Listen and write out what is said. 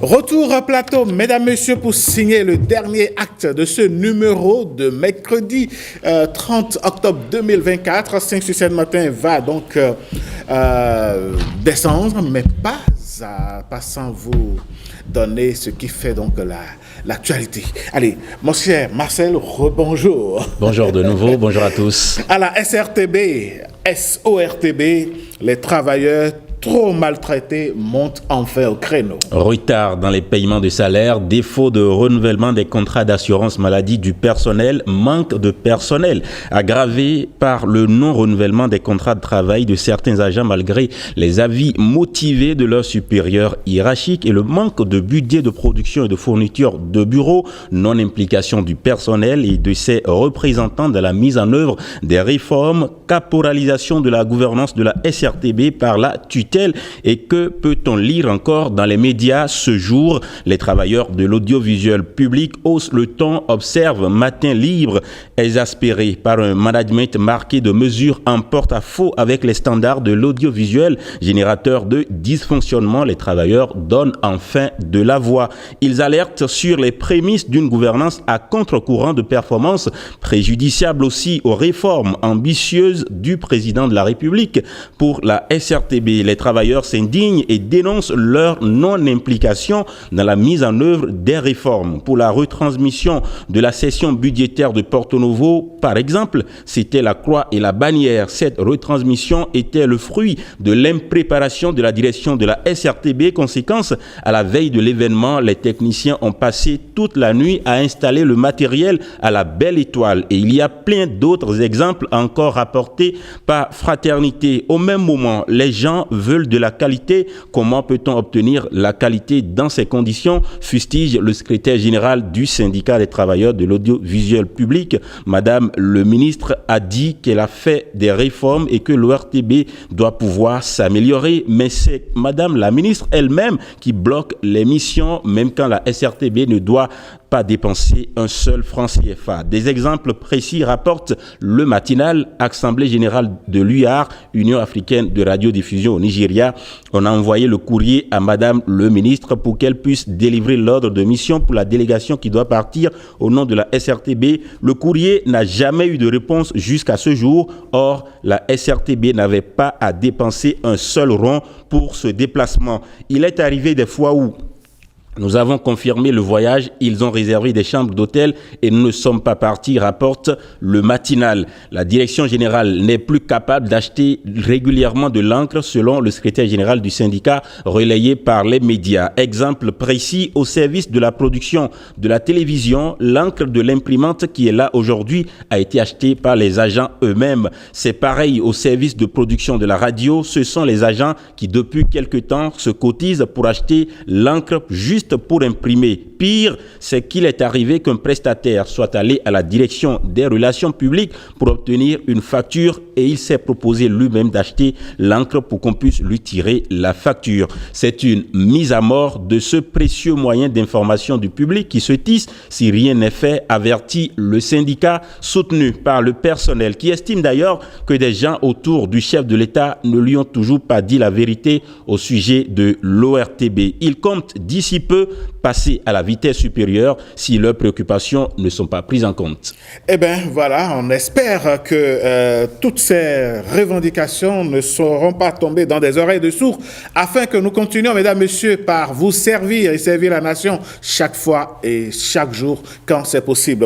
Retour à plateau, mesdames, messieurs, pour signer le dernier acte de ce numéro de mercredi 30 octobre 2024. 5 sur 7 matin va donc descendre, mais pas sans vous donner ce qui fait donc l'actualité. Allez, mon cher Marcel, rebonjour. Bonjour de nouveau, bonjour à tous. À la SORTB, les travailleurs trop maltraités montent enfin au créneau. Retard dans les paiements de salaire, défaut de renouvellement des contrats d'assurance maladie du personnel, manque de personnel, aggravé par le non-renouvellement des contrats de travail de certains agents malgré les avis motivés de leurs supérieurs hiérarchiques et le manque de budget de production et de fourniture de bureaux, non-implication du personnel et de ses représentants dans la mise en œuvre des réformes, caporalisation de la gouvernance de la SRTB par la tutelle. Et que peut-on lire encore dans les médias ce jour? Les travailleurs de l'audiovisuel public haussent le ton, observent Matin Libre, exaspérés par un management marqué de mesures en porte-à-faux avec les standards de l'audiovisuel, générateur de dysfonctionnement. Les travailleurs donnent enfin de la voix. Ils alertent sur les prémices d'une gouvernance à contre-courant de performance, préjudiciable aussi aux réformes ambitieuses du président de la République. Pour la SRTB, les travailleurs s'indignent et dénoncent leur non-implication dans la mise en œuvre des réformes. Pour la retransmission de la session budgétaire de Porto Novo, par exemple, c'était la croix et la bannière. Cette retransmission était le fruit de l'impréparation de la direction de la SRTB. Conséquence, à la veille de l'événement, les techniciens ont passé toute la nuit à installer le matériel à la belle étoile. Et il y a plein d'autres exemples encore rapportés par Fraternité. Au même moment, les gens veulent de la qualité. Comment peut-on obtenir la qualité dans ces conditions? Fustige le secrétaire général du syndicat des travailleurs de l'audiovisuel public. Madame le ministre a dit qu'elle a fait des réformes et que l'ORTB doit pouvoir s'améliorer. Mais c'est Madame la ministre elle-même qui bloque les missions, même quand la SRTB ne doit pas dépenser un seul franc CFA. Des exemples précis rapporte le matinal. Assemblée générale de l'UAR, Union africaine de radiodiffusion au Nigeria. On a envoyé le courrier à Madame le ministre pour qu'elle puisse délivrer l'ordre de mission pour la délégation qui doit partir au nom de la SRTB. Le courrier n'a jamais eu de réponse jusqu'à ce jour. Or, la SRTB n'avait pas à dépenser un seul rond pour ce déplacement. Il est arrivé des fois où nous avons confirmé le voyage, ils ont réservé des chambres d'hôtel et nous ne sommes pas partis, rapporte le matinal. La direction générale n'est plus capable d'acheter régulièrement de l'encre selon le secrétaire général du syndicat relayé par les médias. Exemple précis, au service de la production de la télévision, l'encre de l'imprimante qui est là aujourd'hui a été achetée par les agents eux-mêmes. C'est pareil au service de production de la radio, ce sont les agents qui depuis quelque temps se cotisent pour acheter l'encre juste pour imprimer. Pire, c'est qu'il est arrivé qu'un prestataire soit allé à la direction des relations publiques pour obtenir une facture et il s'est proposé lui-même d'acheter l'encre pour qu'on puisse lui tirer la facture. C'est une mise à mort de ce précieux moyen d'information du public qui se tisse si rien n'est fait, avertit le syndicat soutenu par le personnel qui estime d'ailleurs que des gens autour du chef de l'État ne lui ont toujours pas dit la vérité au sujet de l'ORTB. Il compte d'ici peu passer à la vitesse supérieure si leurs préoccupations ne sont pas prises en compte. Eh bien, voilà, on espère que toutes ces revendications ne seront pas tombées dans des oreilles de sourds afin que nous continuions, mesdames, messieurs, par vous servir et servir la nation chaque fois et chaque jour quand c'est possible.